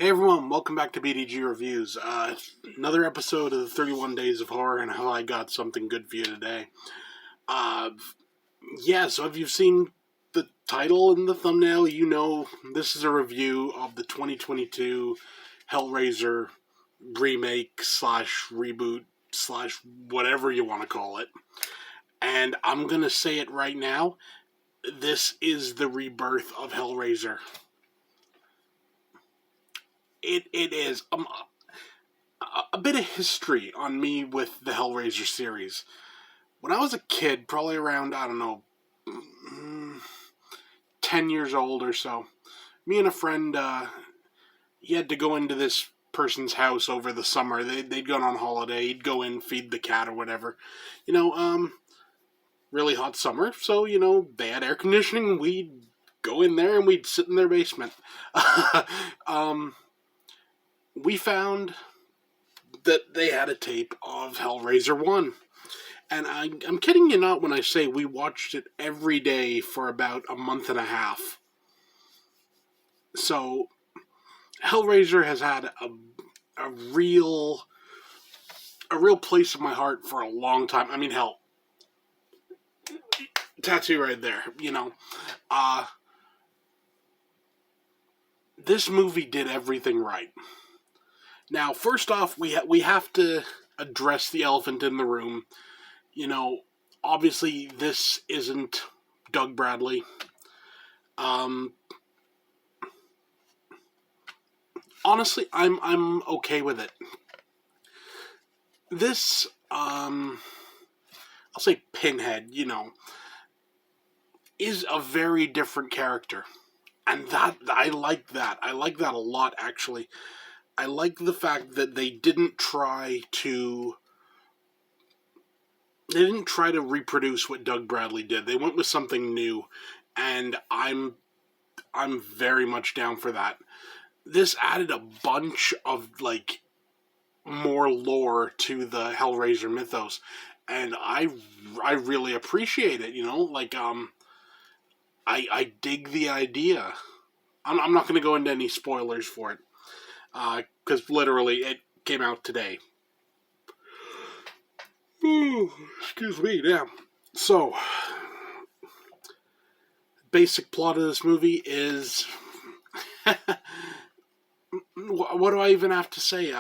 Hey everyone, welcome back to BDG Reviews. Another episode of the 31 Days of Horror, and how I got something good for you today. Uh, so if you've seen the title and the thumbnail, you know this is a review of the 2022 Hellraiser remake slash reboot slash whatever you want to call it. And I'm going to say it right now, this is the rebirth of Hellraiser. It is. A bit of history on me with the Hellraiser series. When I was a kid, probably around, 10 years old or so, me and a friend, he had to go into this person's house over the summer. They'd gone on holiday. He'd go in, feed the cat or whatever. Really hot summer, so, they had air conditioning. We'd go in there and we'd sit in their basement. We found that they had a tape of Hellraiser 1. And I'm kidding you not when I say we watched it every day for about a month and a half. So, Hellraiser has had a real place in my heart for a long time. I mean, hell, tattoo right there, This movie did everything right. Now, first off, we have to address the elephant in the room. Obviously, this isn't Doug Bradley. Honestly, I'm okay with it. This, I'll say Pinhead, is a very different character. And I like that. I like that a lot, actually. I like the fact that they didn't try to reproduce what Doug Bradley did. They went with something new, and I'm very much down for that. This added a bunch of more lore to the Hellraiser mythos, and I really appreciate it. I dig the idea. I'm not going to go into any spoilers for it, because literally it came out today. Ooh, excuse me, yeah. So, basic plot of this movie is... what do I even have to say?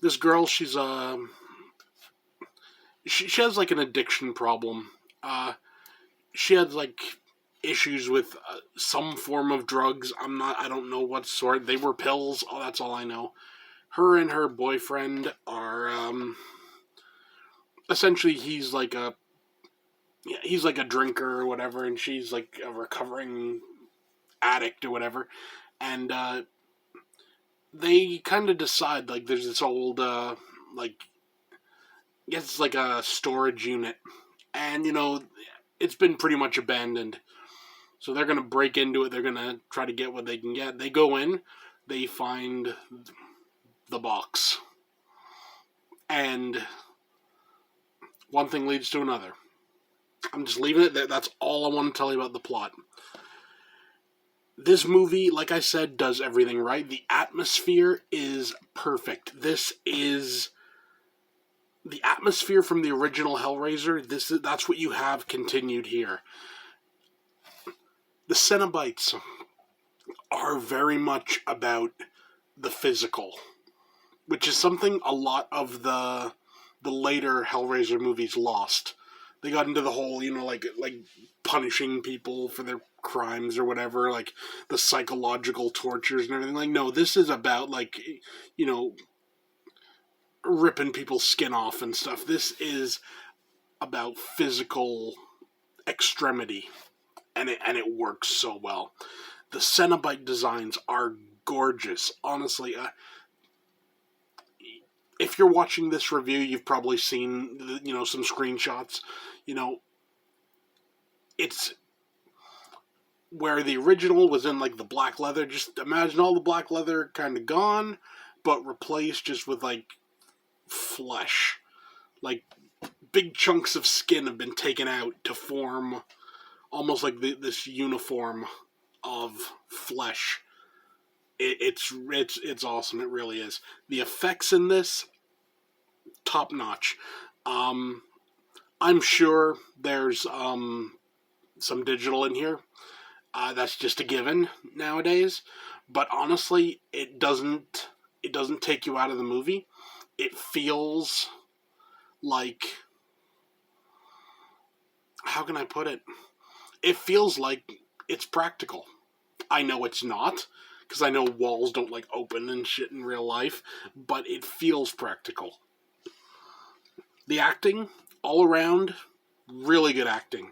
This girl, she has an addiction problem. She had issues with some form of drugs. I don't know what sort. They were pills. Oh, that's all I know. Her and her boyfriend are, essentially he's a drinker or whatever, and she's a recovering addict or whatever. And, they kind of decide, there's this old, it's a storage unit. And, it's been pretty much abandoned. So they're going to break into it. They're going to try to get what they can get. They go in. They find the box. And one thing leads to another. I'm just leaving it there. That's all I want to tell you about the plot. This movie, like I said, does everything right. The atmosphere is perfect. This is the atmosphere from the original Hellraiser. That's what you have continued here. The Cenobites are very much about the physical, which is something a lot of the later Hellraiser movies lost. They got into the whole, punishing people for their crimes or whatever, the psychological tortures and everything. No, this is about, ripping people's skin off and stuff. This is about physical extremity, and it works so well. The Cenobite designs are gorgeous. Honestly, if you're watching this review, you've probably seen, some screenshots. It's where the original was in, the black leather. Just imagine all the black leather kind of gone, but replaced just with, flesh. Big chunks of skin have been taken out to form almost this uniform of flesh. It's awesome. It really is. The effects in this, top notch. Um, I'm sure there's some digital in here. That's just a given nowadays. But honestly, it doesn't take you out of the movie. It feels like, how can I put it? It feels like it's practical. I know it's not, because I know walls don't like open and shit in real life, but it feels practical. The acting, all around, really good acting.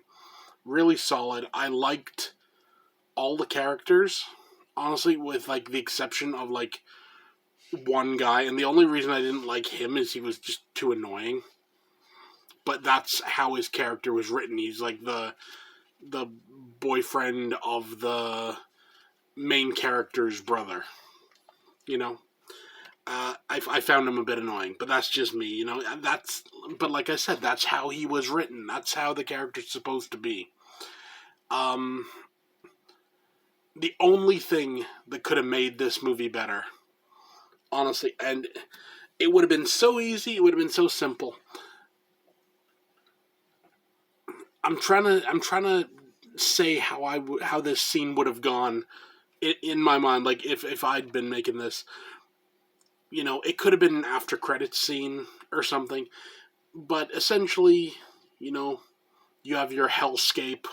Really solid. I liked all the characters, honestly, with like the exception of like one guy, and the only reason I didn't like him is he was just too annoying. But that's how his character was written. He's like the boyfriend of the main character's brother. You know, I found him a bit annoying, but that's just me. You know, but like I said, that's how he was written. That's how the character's supposed to be. Um, the only thing that could have made this movie better, honestly, and it would have been so easy. It would have been so simple. I'm trying to say how this scene would have gone in my mind. Like if I'd been making this, it could have been an after credits scene or something. But essentially, you know, you have your hellscape.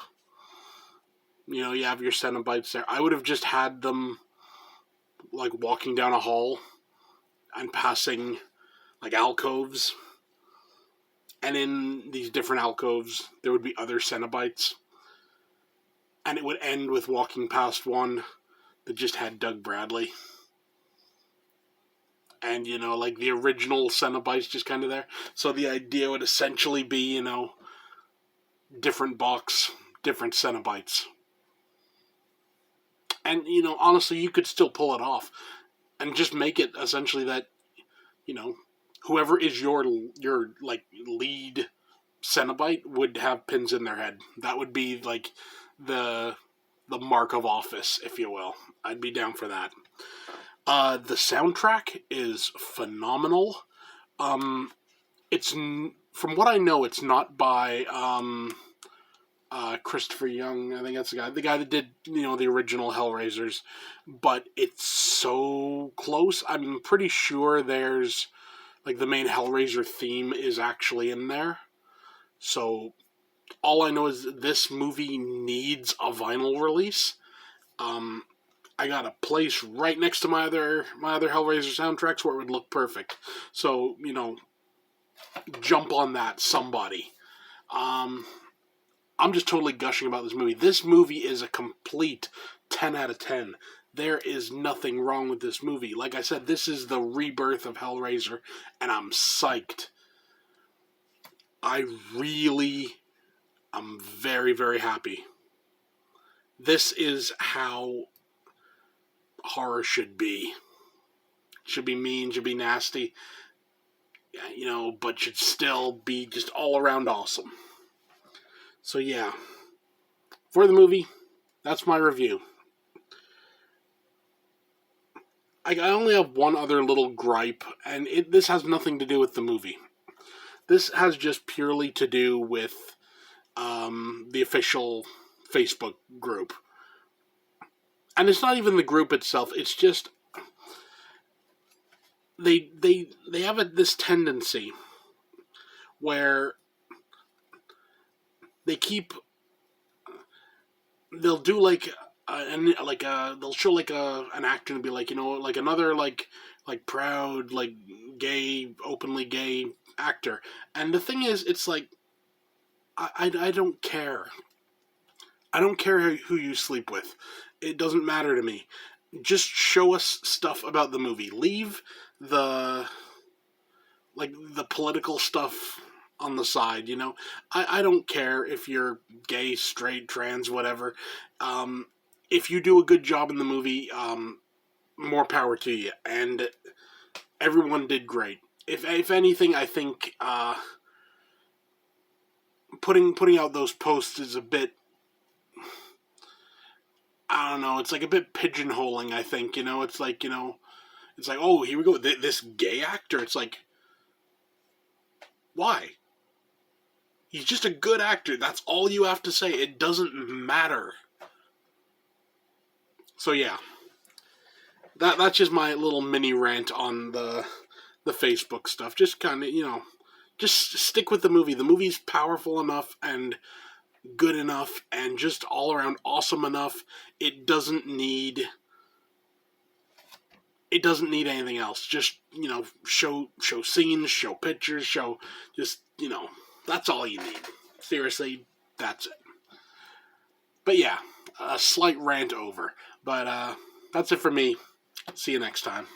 You have your Cenobites there. I would have just had them like walking down a hall and passing like alcoves, and in these different alcoves there would be other Cenobites, and it would end with walking past one that just had Doug Bradley, and like the original Cenobites just kind of there. So the idea would essentially be, different box, different Cenobites, and honestly, you could still pull it off, and just make it essentially that, you know, whoever is your like lead Cenobite would have pins in their head. That would be like the the mark of office, if you will. I'd be down for that. The soundtrack is phenomenal. Um, it's from what I know, it's not by Christopher Young. I think that's the guy that did the original Hellraisers, but it's so close. I'm pretty sure there's like the main Hellraiser theme is actually in there. So all I know is this movie needs a vinyl release. Um, I got a place right next to my other Hellraiser soundtracks where it would look perfect. So jump on that, somebody. Um, I'm just totally gushing about this movie. This movie is a complete 10 out of 10. There is nothing wrong with this movie. Like I said, this is the rebirth of Hellraiser, and I'm psyched. I really, I'm very, very happy. This is how horror should be. Should be mean, should be nasty, but should still be just all around awesome. So yeah, for the movie, that's my review. I only have one other little gripe, and this has nothing to do with the movie. This has just purely to do with the official Facebook group. And it's not even the group itself, it's just they have this tendency where they keep they'll do like they'll show like an actor and be like like another like proud like gay openly gay actor, and the thing is it's like I don't care. I don't care who you sleep with. It doesn't matter to me. Just show us stuff about the movie. Leave the the political stuff on the side. I don't care if you're gay, straight, trans, whatever. Um, if you do a good job in the movie, more power to you. And everyone did great. If anything, I think putting out those posts is a bit I don't know. It's like a bit pigeonholing. I think It's like it's like, oh, here we go. This gay actor. It's like, why? He's just a good actor. That's all you have to say. It doesn't matter. So yeah, that's just my little mini rant on the Facebook stuff. Just kind of just stick with the movie. The movie's powerful enough and good enough and just all around awesome enough. It doesn't need anything else. Just show scenes, show pictures, show just that's all you need. Seriously, that's it. But yeah, a slight rant over. But that's it for me. See you next time.